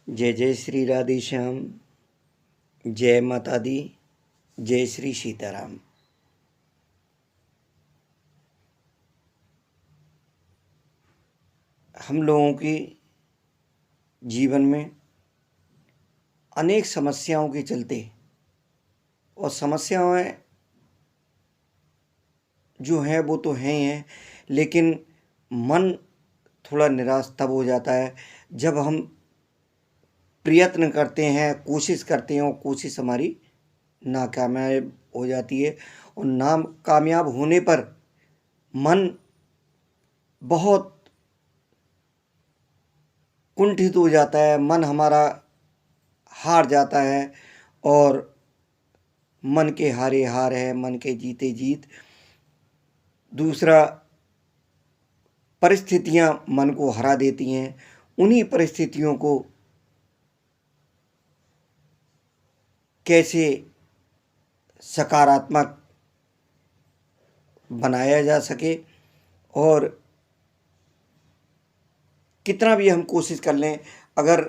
जय जय श्री राधे श्याम। जय माता दी। जय श्री सीताराम। हम लोगों के जीवन में अनेक समस्याओं के चलते, और समस्याएं जो हैं वो तो हैं ही हैं, लेकिन मन थोड़ा निराश तब हो जाता है जब हम प्रयत्न करते हैं, कोशिश करते हैं और कोशिश हमारी नाकामयाब हो जाती है। और नाकामयाब होने पर मन बहुत कुंठित हो जाता है, मन हमारा हार जाता है। और मन के हारे हार है, मन के जीते जीत। दूसरा, परिस्थितियां मन को हरा देती हैं। उन्हीं परिस्थितियों को कैसे सकारात्मक बनाया जा सके, और कितना भी हम कोशिश कर लें, अगर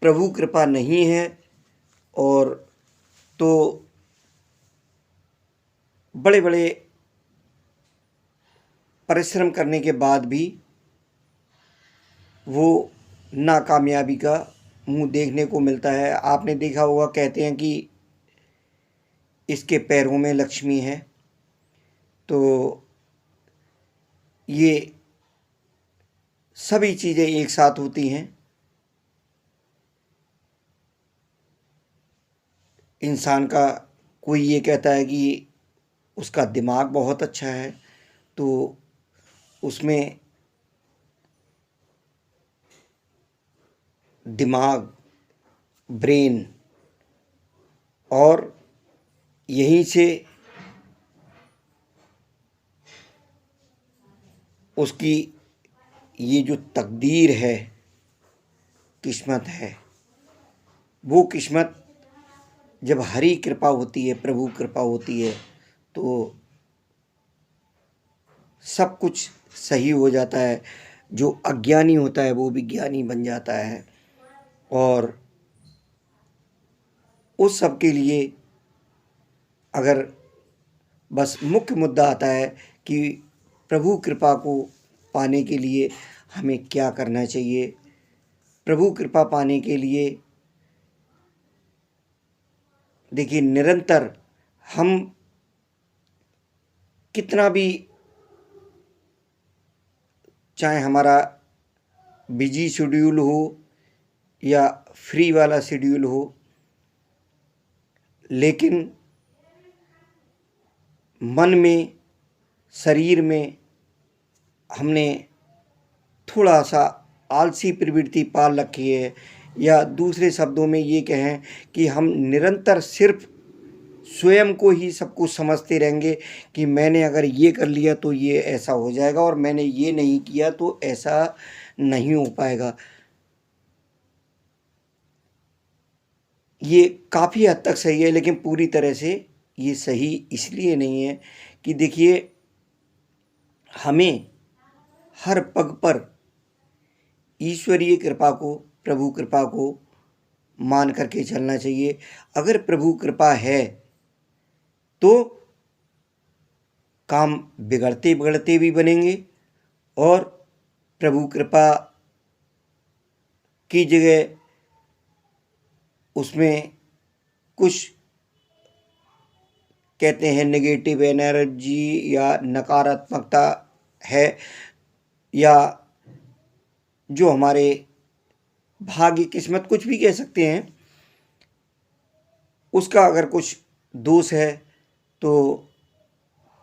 प्रभु कृपा नहीं है और तो बड़े बड़े परिश्रम करने के बाद भी वो नाकामयाबी का मुंह देखने को मिलता है। आपने देखा होगा, कहते हैं कि इसके पैरों में लक्ष्मी है। तो ये सभी चीज़ें एक साथ होती हैं। इंसान का कोई ये कहता है कि उसका दिमाग बहुत अच्छा है, तो उसमें दिमाग, ब्रेन, और यहीं से उसकी ये जो तकदीर है, किस्मत है, वो किस्मत जब हरी कृपा होती है, प्रभु कृपा होती है, तो सब कुछ सही हो जाता है। जो अज्ञानी होता है वो भी ज्ञानी बन जाता है। और उस सब के लिए अगर बस मुख्य मुद्दा आता है कि प्रभु कृपा को पाने के लिए हमें क्या करना चाहिए। प्रभु कृपा पाने के लिए देखिए, निरंतर हम कितना भी, चाहे हमारा बिजी शेड्यूल हो या फ्री वाला शेड्यूल हो, लेकिन मन में, शरीर में हमने थोड़ा सा आलसी प्रवृत्ति पाल रखी है। या दूसरे शब्दों में ये कहें कि हम निरंतर सिर्फ स्वयं को ही सब कुछ समझते रहेंगे कि मैंने अगर ये कर लिया तो ये ऐसा हो जाएगा, और मैंने ये नहीं किया तो ऐसा नहीं हो पाएगा। ये काफ़ी हद तक सही है, लेकिन पूरी तरह से ये सही इसलिए नहीं है कि देखिए, हमें हर पग पर ईश्वरीय कृपा को, प्रभु कृपा को मान करके चलना चाहिए। अगर प्रभु कृपा है तो काम बिगड़ते बिगड़ते भी बनेंगे, और प्रभु कृपा की जगह उसमें कुछ कहते हैं नेगेटिव एनर्जी या नकारात्मकता है, या जो हमारे भाग्य, किस्मत, कुछ भी कह सकते हैं, उसका अगर कुछ दोष है तो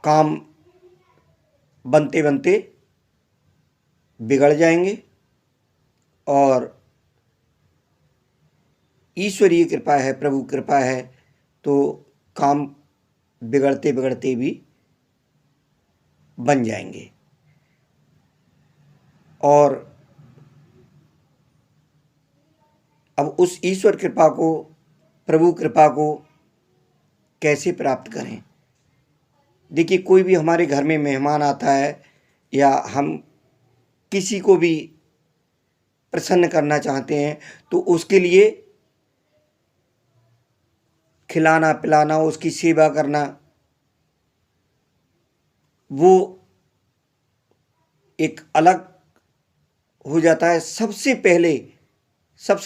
काम बनते बनते बिगड़ जाएंगे। और ईश्वरीय कृपा है, प्रभु कृपा है, तो काम बिगड़ते बिगड़ते भी बन जाएंगे। और अब उस ईश्वर कृपा को, प्रभु कृपा को कैसे प्राप्त करें। देखिए, कोई भी हमारे घर में मेहमान आता है, या हम किसी को भी प्रसन्न करना चाहते हैं तो उसके लिए खिलाना पिलाना, उसकी सेवा करना, वो एक अलग हो जाता है। सबसे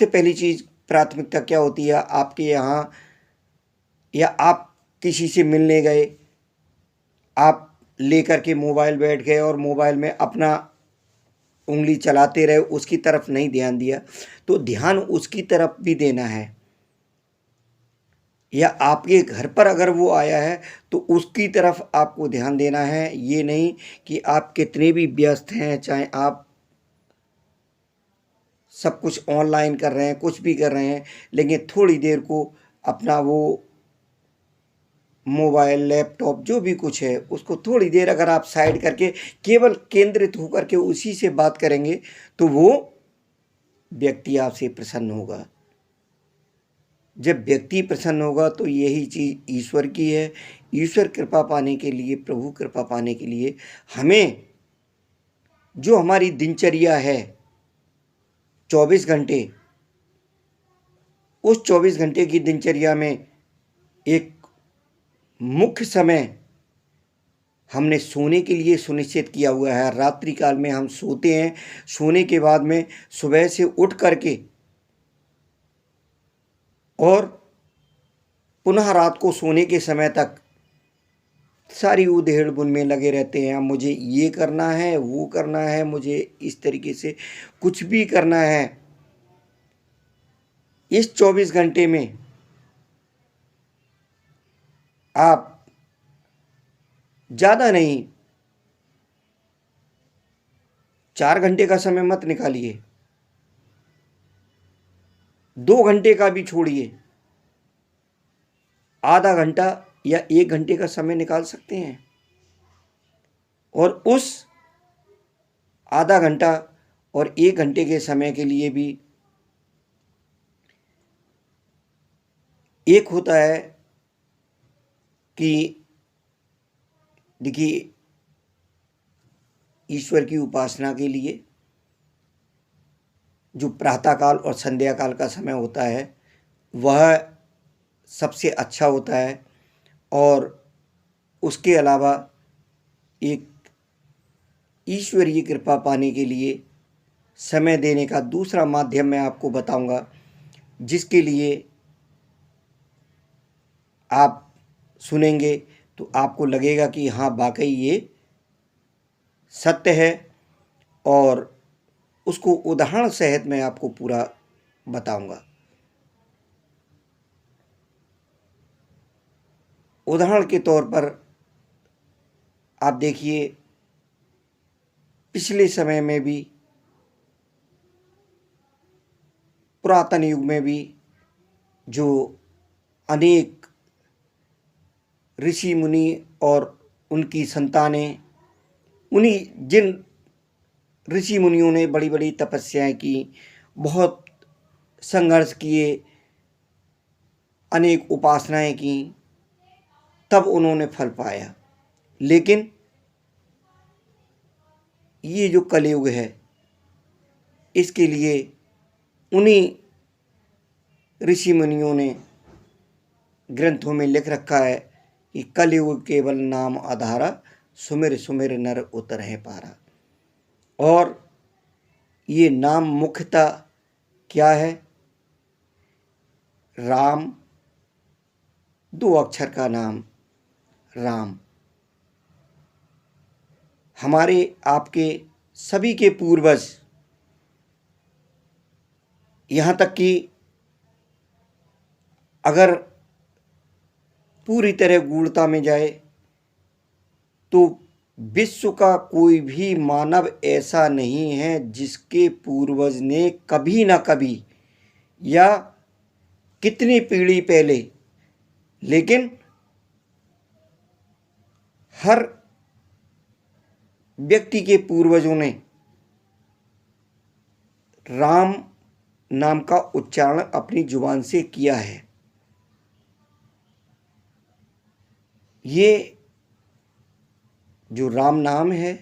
पहली चीज़ प्राथमिकता क्या होती है आपके यहाँ, या आप किसी से मिलने गए, आप लेकर के मोबाइल बैठ गए और मोबाइल में अपना उंगली चलाते रहे, उसकी तरफ नहीं ध्यान दिया, तो ध्यान उसकी तरफ भी देना है। या आपके घर पर अगर वो आया है तो उसकी तरफ आपको ध्यान देना है। ये नहीं कि आप कितने भी व्यस्त हैं, चाहे आप सब कुछ ऑनलाइन कर रहे हैं, कुछ भी कर रहे हैं, लेकिन थोड़ी देर को अपना वो मोबाइल लैपटॉप जो भी कुछ है उसको थोड़ी देर अगर आप साइड करके केवल केंद्रित होकर के उसी से बात करेंगे तो वो व्यक्ति आपसे प्रसन्न होगा। जब व्यक्ति प्रसन्न होगा तो यही चीज़ ईश्वर की है। ईश्वर कृपा पाने के लिए, प्रभु कृपा पाने के लिए हमें जो हमारी दिनचर्या है 24 घंटे, उस 24 घंटे की दिनचर्या में एक मुख्य समय हमने सोने के लिए सुनिश्चित किया हुआ है। रात्रि काल में हम सोते हैं, सोने के बाद में सुबह से उठ करके और पुनः रात को सोने के समय तक सारी उधेड़-बुन में लगे रहते हैं। मुझे ये करना है, वो करना है, मुझे इस तरीके से कुछ भी करना है। इस 24 घंटे में आप ज़्यादा नहीं, 4 घंटे का समय मत निकालिए, 2 घंटे का भी छोड़िए, आधा घंटा या 1 घंटे का समय निकाल सकते हैं। और उस आधा घंटा और 1 घंटे के समय के लिए भी एक होता है कि देखिए, ईश्वर की उपासना के लिए जो प्रातःकाल और संध्या काल का समय होता है वह सबसे अच्छा होता है। और उसके अलावा एक ईश्वरीय कृपा पाने के लिए समय देने का दूसरा माध्यम मैं आपको बताऊंगा, जिसके लिए आप सुनेंगे तो आपको लगेगा कि हाँ वाकई ये सत्य है, और उसको उदाहरण सहित मैं आपको पूरा बताऊंगा। उदाहरण के तौर पर आप देखिए, पिछले समय में भी, पुरातन युग में भी जो अनेक ऋषि मुनि और उनकी संतानें, उन्हीं जिन ऋषि मुनियों ने बड़ी बड़ी तपस्याएं की, बहुत संघर्ष किए, अनेक उपासनाएं की, तब उन्होंने फल पाया। लेकिन ये जो कलयुग है, इसके लिए उन्हीं ऋषि मुनियों ने ग्रंथों में लिख रखा है कि कलयुग केवल नाम आधारा, सुमिर सुमिर नर उतरहि पारा। और ये नाम मुख्यतः क्या है? राम, 2 अक्षर का नाम राम। हमारे आपके सभी के पूर्वज, यहाँ तक कि अगर पूरी तरह गूढ़ता में जाए तो विश्व का कोई भी मानव ऐसा नहीं है जिसके पूर्वज ने कभी ना कभी, या कितनी पीढ़ी पहले, लेकिन हर व्यक्ति के पूर्वजों ने राम नाम का उच्चारण अपनी जुबान से किया है। ये जो राम नाम है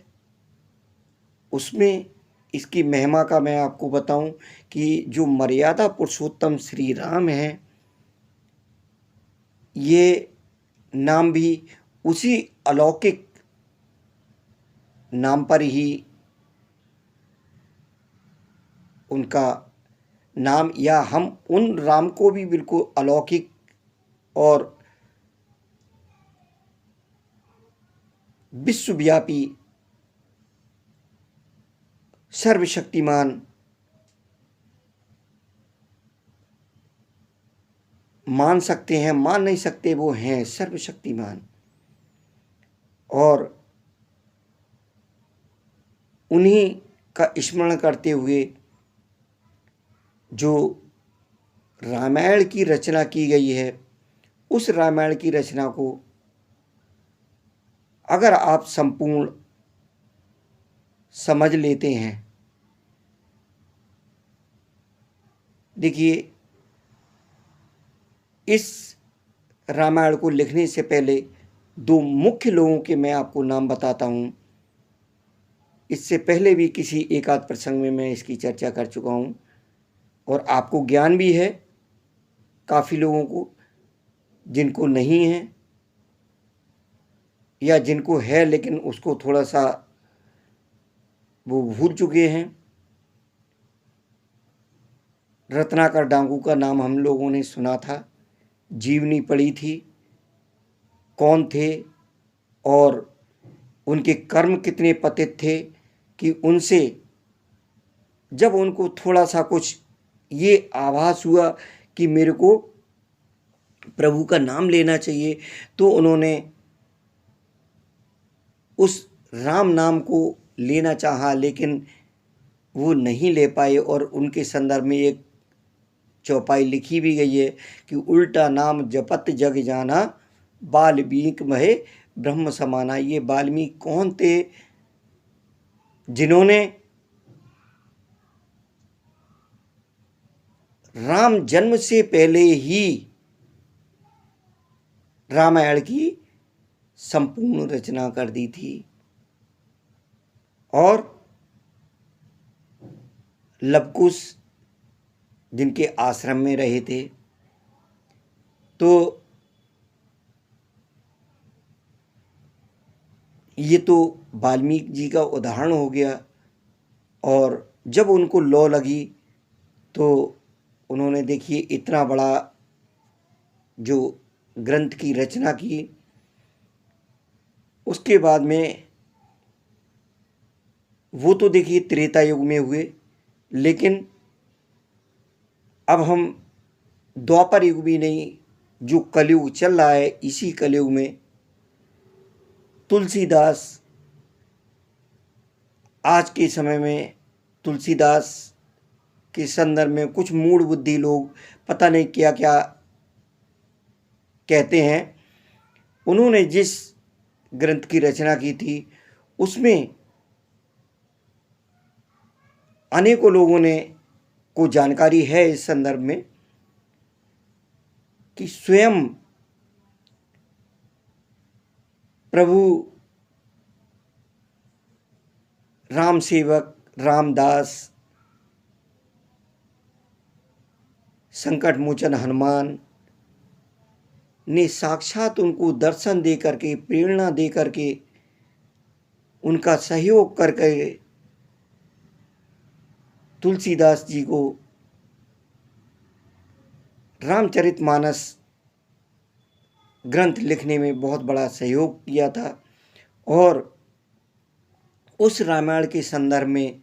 उसमें इसकी महिमा का मैं आपको बताऊं कि जो मर्यादा पुरुषोत्तम श्री राम हैं, ये नाम भी उसी अलौकिक नाम पर ही उनका नाम, या हम उन राम को भी बिल्कुल अलौकिक और विश्वव्यापी सर्वशक्तिमान मान सकते हैं, मान नहीं सकते, वो हैं सर्वशक्तिमान। और उन्हीं का स्मरण करते हुए जो रामायण की रचना की गई है, उस रामायण की रचना को अगर आप संपूर्ण समझ लेते हैं, देखिए इस रामायण को लिखने से पहले दो मुख्य लोगों के मैं आपको नाम बताता हूँ। इससे पहले भी किसी एक आध प्रसंग में मैं इसकी चर्चा कर चुका हूँ और आपको ज्ञान भी है, काफ़ी लोगों को, जिनको नहीं है या जिनको है लेकिन उसको थोड़ा सा वो भूल चुके हैं। रत्नाकर डाकू का नाम हम लोगों ने सुना था, जीवनी पढ़ी थी, कौन थे और उनके कर्म कितने पतित थे कि उनसे जब उनको थोड़ा सा कुछ ये आभास हुआ कि मेरे को प्रभु का नाम लेना चाहिए, तो उन्होंने उस राम नाम को लेना चाहा, लेकिन वो नहीं ले पाए। और उनके संदर्भ में एक चौपाई लिखी भी गई है कि उल्टा नाम जपत जग जाना, वाल्मीकि महे ब्रह्म समाना। ये वाल्मीकि कौन थे? जिन्होंने राम जन्म से पहले ही रामायण की संपूर्ण रचना कर दी थी। और लवकुश जिनके आश्रम में रहे थे, तो ये तो वाल्मीकि जी का उदाहरण हो गया। और जब उनको लौ लगी तो उन्होंने देखिए इतना बड़ा जो ग्रंथ की रचना की। उसके बाद में वो तो देखिए त्रेता युग में हुए, लेकिन अब हम द्वापर युग भी नहीं, जो कलयुग चल रहा है, इसी कलयुग में तुलसीदास, आज के समय में तुलसीदास के संदर्भ में कुछ मूढ़ बुद्धि लोग पता नहीं क्या क्या कहते हैं। उन्होंने जिस ग्रंथ की रचना की थी उसमें अनेकों लोगों ने को जानकारी है इस संदर्भ में कि स्वयं प्रभु राम सेवक रामदास, संकट मोचन हनुमान ने साक्षात उनको दर्शन दे करके, प्रेरणा दे करके, उनका सहयोग करके तुलसीदास जी को रामचरितमानस ग्रंथ लिखने में बहुत बड़ा सहयोग किया था। और उस रामायण के संदर्भ में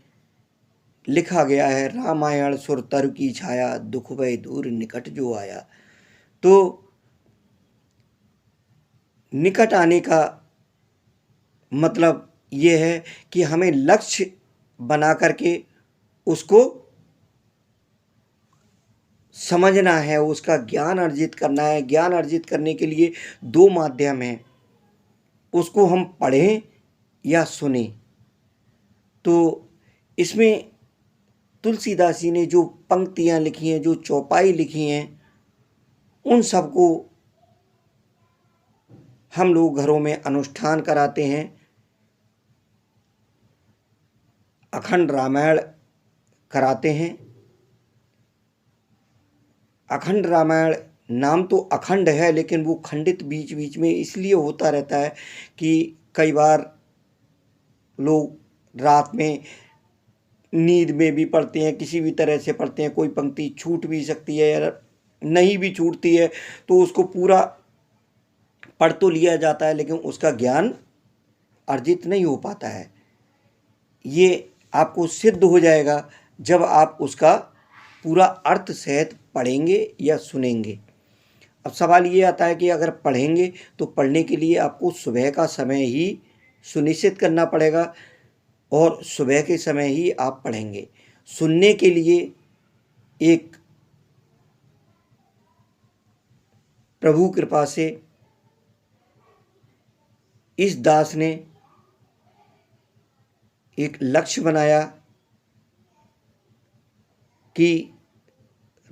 लिखा गया है, रामायण सुर तरु की छाया, दुख भय दूर निकट जो आया। तो निकट आने का मतलब ये है कि हमें लक्ष्य बना करके उसको समझना है, उसका ज्ञान अर्जित करना है। ज्ञान अर्जित करने के लिए दो माध्यम हैं, उसको हम पढ़ें या सुने। तो इसमें तुलसीदास जी ने जो पंक्तियाँ लिखी हैं, जो चौपाई लिखी हैं, उन सबको हम लोग घरों में अनुष्ठान कराते हैं। अखंड रामायण कराते हैं। अखंड रामायण नाम तो अखंड है, लेकिन वो खंडित बीच बीच में इसलिए होता रहता है कि कई बार लोग रात में नींद में भी पढ़ते हैं, किसी भी तरह से पढ़ते हैं, कोई पंक्ति छूट भी सकती है या नहीं भी छूटती है तो उसको पूरा पढ़ तो लिया जाता है, लेकिन उसका ज्ञान अर्जित नहीं हो पाता है। ये आपको सिद्ध हो जाएगा जब आप उसका पूरा अर्थ सहित पढ़ेंगे या सुनेंगे। अब सवाल ये आता है कि अगर पढ़ेंगे तो पढ़ने के लिए आपको सुबह का समय ही सुनिश्चित करना पड़ेगा और सुबह के समय ही आप पढ़ेंगे। सुनने के लिए एक प्रभु कृपा से इस दास ने एक लक्ष्य बनाया कि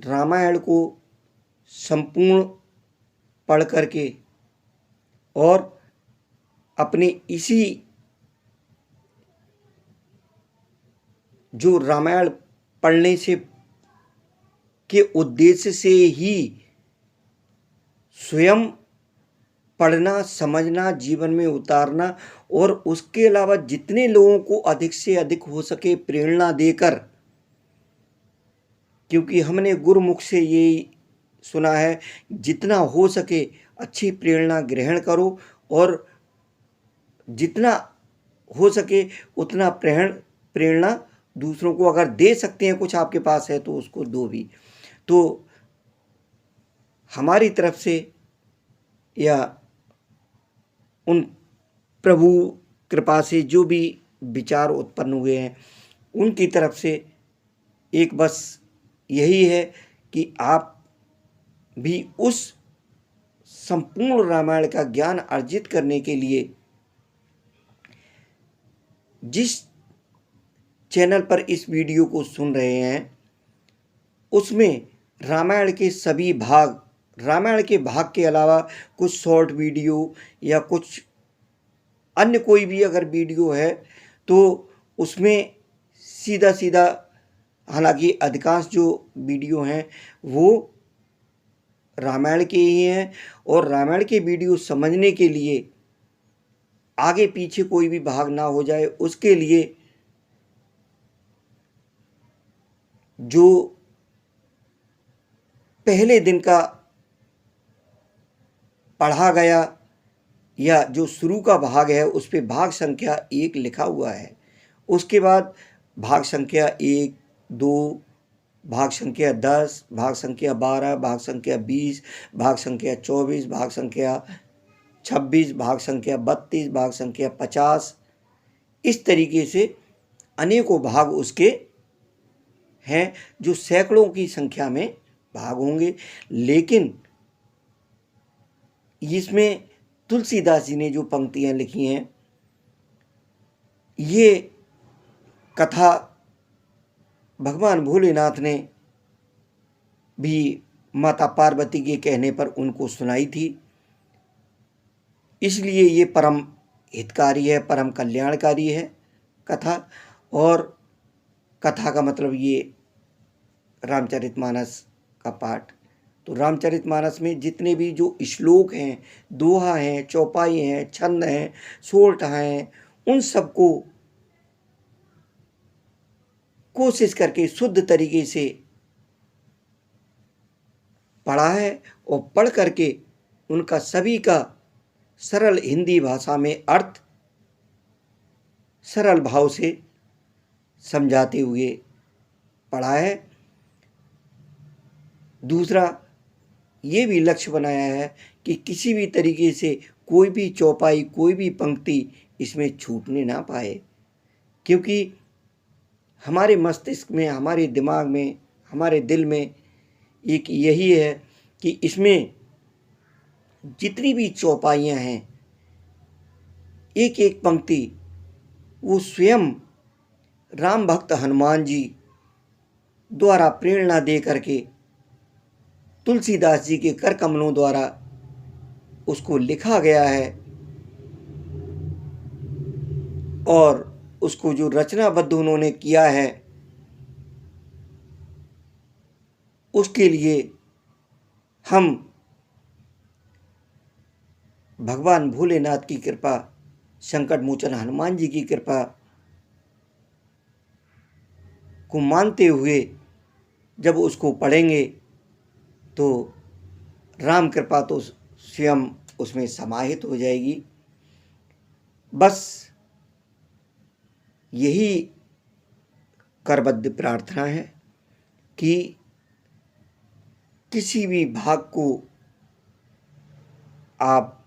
रामायण को संपूर्ण पढ़ करके और अपने इसी जो रामायण पढ़ने से के उद्देश्य से ही स्वयं पढ़ना, समझना, जीवन में उतारना और उसके अलावा जितने लोगों को अधिक से अधिक हो सके प्रेरणा देकर, क्योंकि हमने गुरुमुख से ये सुना है जितना हो सके अच्छी प्रेरणा ग्रहण करो और जितना हो सके उतना प्रेरणा दूसरों को अगर दे सकते हैं, कुछ आपके पास है तो उसको दो भी। तो हमारी तरफ से या उन प्रभु कृपा से जो भी विचार उत्पन्न हुए हैं उनकी तरफ से एक बस यही है कि आप भी उस संपूर्ण रामायण का ज्ञान अर्जित करने के लिए जिस चैनल पर इस वीडियो को सुन रहे हैं उसमें रामायण के सभी भाग, रामायण के भाग के अलावा कुछ शॉर्ट वीडियो या कुछ अन्य कोई भी अगर वीडियो है तो उसमें सीधा सीधा, हालांकि अधिकांश जो वीडियो हैं वो रामायण के ही हैं और रामायण के वीडियो समझने के लिए आगे पीछे कोई भी भाग ना हो जाए उसके लिए जो पहले दिन का पढ़ा गया या जो शुरू का भाग है उस पे भाग संख्या 1 लिखा हुआ है, उसके बाद भाग संख्या 1, 2, भाग संख्या 10, भाग संख्या 12, भाग संख्या 20, भाग संख्या 24, भाग संख्या 26, भाग संख्या 32, भाग संख्या 50, इस तरीके से अनेकों भाग उसके हैं जो सैकड़ों की संख्या में भाग होंगे। लेकिन इसमें तुलसीदास जी ने जो पंक्तियां लिखी हैं ये कथा भगवान भोलेनाथ ने भी माता पार्वती के कहने पर उनको सुनाई थी, इसलिए ये परम हितकारी है, परम कल्याणकारी है कथा। और कथा का मतलब ये रामचरितमानस का पाठ। तो रामचरितमानस में जितने भी जो श्लोक हैं, दोहा हैं, चौपाई हैं, छंद हैं, सोरठा हैं, उन सबको कोशिश करके शुद्ध तरीके से पढ़ा है और पढ़ करके उनका सभी का सरल हिंदी भाषा में अर्थ सरल भाव से समझाते हुए पढ़ा है। दूसरा ये भी लक्ष्य बनाया है कि किसी भी तरीके से कोई भी चौपाई, कोई भी पंक्ति इसमें छूटने ना पाए, क्योंकि हमारे मस्तिष्क में, हमारे दिमाग में, हमारे दिल में एक यही है कि इसमें जितनी भी चौपाइयाँ हैं एक एक पंक्ति वो स्वयं राम भक्त हनुमान जी द्वारा प्रेरणा दे करके तुलसीदास जी के कर कमलों द्वारा उसको लिखा गया है और उसको जो रचनाबद्ध उन्होंने किया है उसके लिए हम भगवान भोलेनाथ की कृपा, संकट मोचन हनुमान जी की कृपा को मानते हुए जब उसको पढ़ेंगे तो राम कृपा तो स्वयं उसमें समाहित हो जाएगी। बस यही करबद्ध प्रार्थना है कि किसी भी भाग को आप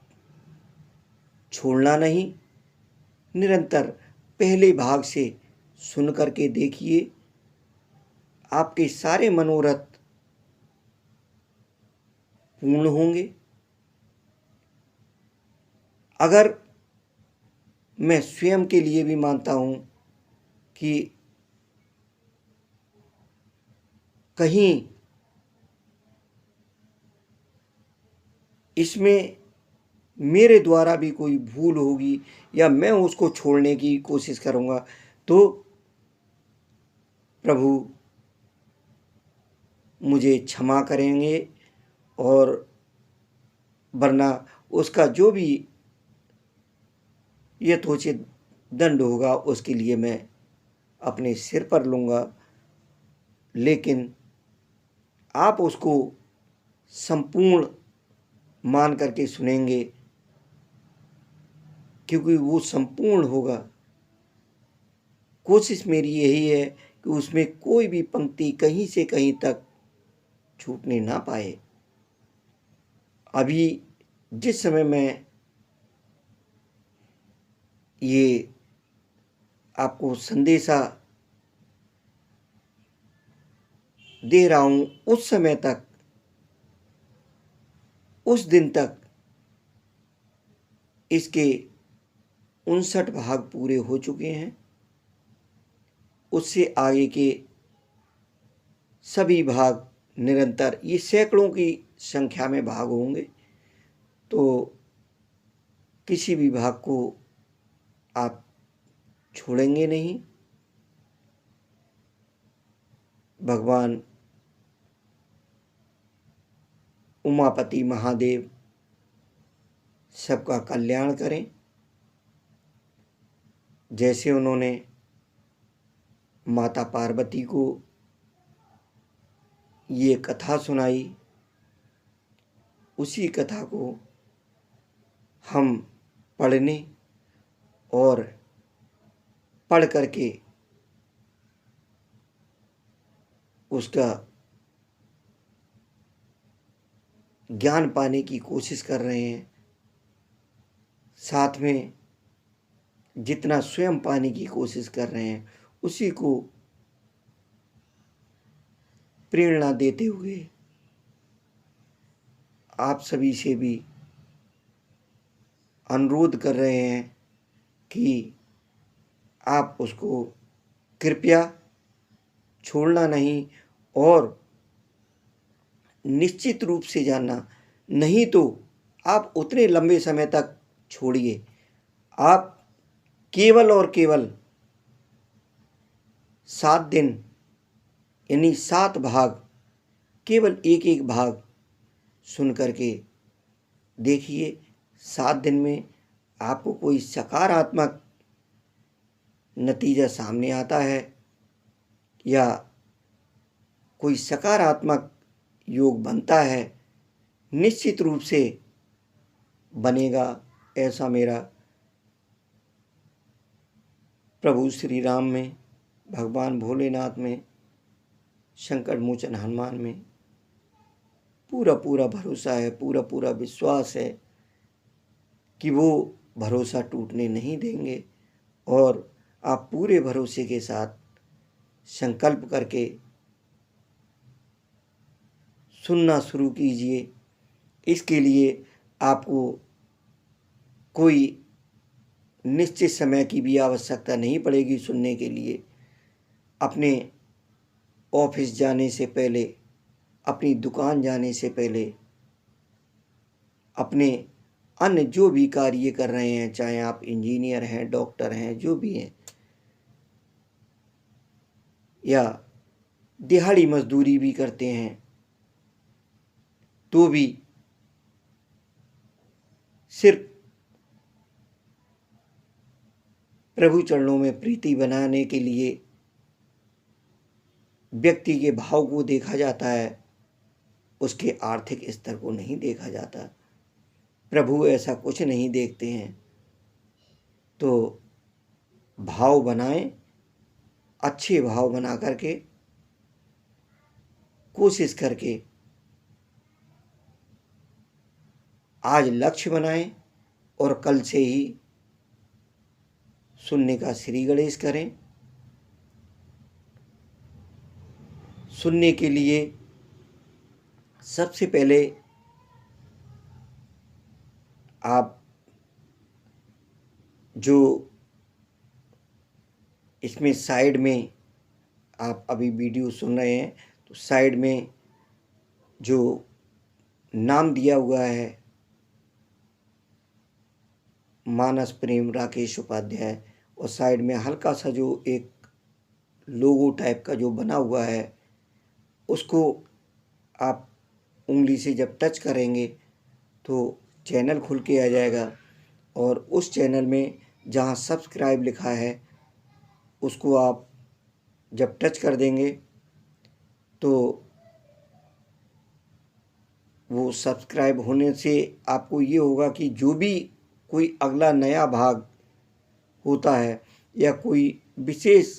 छोड़ना नहीं, निरंतर पहले भाग से सुन करके देखिए, आपके सारे मनोरथ पूर्ण होंगे। अगर मैं स्वयं के लिए भी मानता हूँ कि कहीं इसमें मेरे द्वारा भी कोई भूल होगी या मैं उसको छोड़ने की कोशिश करूँगा तो प्रभु मुझे क्षमा करेंगे, और वरना उसका जो भी यथोचित दंड होगा उसके लिए मैं अपने सिर पर लूँगा। लेकिन आप उसको संपूर्ण मान करके सुनेंगे, क्योंकि वो संपूर्ण होगा। कोशिश मेरी यही है कि उसमें कोई भी पंक्ति कहीं से कहीं तक छूटने ना पाए। अभी जिस समय मैं ये आपको संदेशा दे रहा हूँ, उस समय तक, उस दिन तक इसके 59 भाग पूरे हो चुके हैं। उससे आगे के सभी भाग निरंतर, ये सैकड़ों की संख्या में भाग होंगे, तो किसी भी भाग को आप छोड़ेंगे नहीं। भगवान उमापति महादेव सबका कल्याण करें। जैसे उन्होंने माता पार्वती को ये कथा सुनाई, उसी कथा को हम पढ़ने और पढ़ करके उसका ज्ञान पाने की कोशिश कर रहे हैं। साथ में जितना स्वयं पाने की कोशिश कर रहे हैं, उसी को प्रेरणा देते हुए आप सभी से भी अनुरोध कर रहे हैं कि आप उसको कृपया छोड़ना नहीं, और निश्चित रूप से जानना, नहीं तो आप उतने लंबे समय तक छोड़िए। आप केवल और केवल 7 दिन यानी 7 भाग, केवल एक एक भाग सुन करके देखिए। 7 दिन में आपको कोई सकारात्मक नतीजा सामने आता है या कोई सकारात्मक योग बनता है, निश्चित रूप से बनेगा, ऐसा मेरा प्रभु श्री राम में, भगवान भोलेनाथ में, संकट मोचन हनुमान में पूरा पूरा भरोसा है, पूरा पूरा विश्वास है कि वो भरोसा टूटने नहीं देंगे। और आप पूरे भरोसे के साथ संकल्प करके सुनना शुरू कीजिए। इसके लिए आपको कोई निश्चित समय की भी आवश्यकता नहीं पड़ेगी सुनने के लिए। अपने ऑफिस जाने से पहले, अपनी दुकान जाने से पहले, अपने अन्य जो भी कार्य कर रहे हैं, चाहे आप इंजीनियर हैं, डॉक्टर हैं, जो भी हैं, या दिहाड़ी मजदूरी भी करते हैं तो भी सिर्फ प्रभु चरणों में प्रीति बनाने के लिए व्यक्ति के भाव को देखा जाता है, उसके आर्थिक स्तर को नहीं देखा जाता। प्रभु ऐसा कुछ नहीं देखते हैं। तो भाव बनाएं, अच्छे भाव बना करके कोशिश करके आज लक्ष्य बनाएं और कल से ही सुनने का श्री गणेश करें। सुनने के लिए सबसे पहले आप जो इसमें साइड में आप अभी वीडियो सुन रहे हैं तो साइड में जो नाम दिया हुआ है मानस प्रेम राकेश उपाध्याय, और साइड में हल्का सा जो एक लोगो टाइप का जो बना हुआ है उसको आप उंगली से जब टच करेंगे तो चैनल खुल के आ जाएगा, और उस चैनल में जहाँ सब्सक्राइब लिखा है उसको आप जब टच कर देंगे तो वो सब्सक्राइब होने से आपको ये होगा कि जो भी कोई अगला नया भाग होता है या कोई विशेष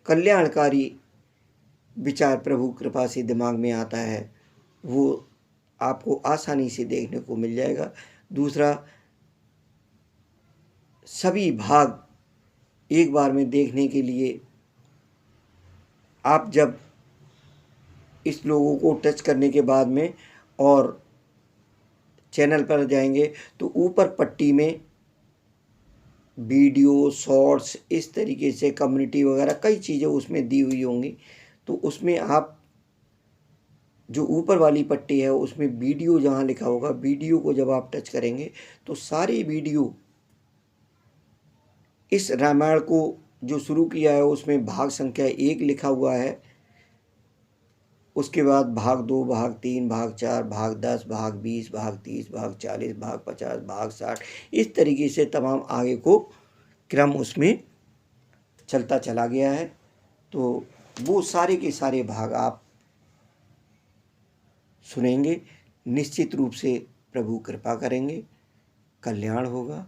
कल्याणकारी विचार प्रभु कृपा से दिमाग में आता है वो आपको आसानी से देखने को मिल जाएगा। दूसरा, सभी भाग एक बार में देखने के लिए आप जब इस लोगों को टच करने के बाद में और चैनल पर जाएंगे तो ऊपर पट्टी में वीडियो, शॉर्ट्स, इस तरीके से कम्युनिटी वगैरह कई चीज़ें उसमें दी हुई होंगी। तो उसमें आप जो ऊपर वाली पट्टी है उसमें वीडियो जहाँ लिखा होगा, वीडियो को जब आप टच करेंगे तो सारी वीडियो इस रामायण को जो शुरू किया है उसमें भाग संख्या 1 लिखा हुआ है, उसके बाद भाग 2, भाग 3, भाग 4, भाग 10, भाग 20, भाग 30, भाग 40, भाग 50, भाग 60, इस तरीके से तमाम आगे को क्रम उसमें चलता चला गया है। तो वो सारे के सारे भाग आप सुनेंगे, निश्चित रूप से प्रभु कृपा करेंगे, कल्याण होगा।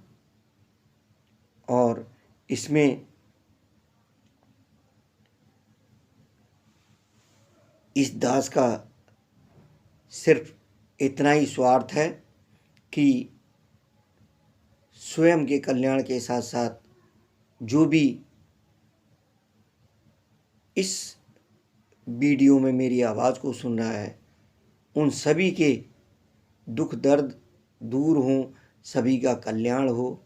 और इसमें इस दास का सिर्फ इतना ही स्वार्थ है कि स्वयं के कल्याण के साथ साथ जो भी इस वीडियो में मेरी आवाज़ को सुन रहा है उन सभी के दुख दर्द दूर हों, सभी का कल्याण हो।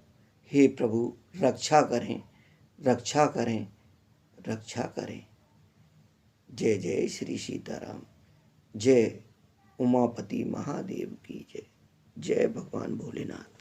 हे प्रभु रक्षा करें, रक्षा करें, रक्षा करें। जय जय श्री सीताराम, जय उमापति महादेव की जय, जय भगवान भोलेनाथ।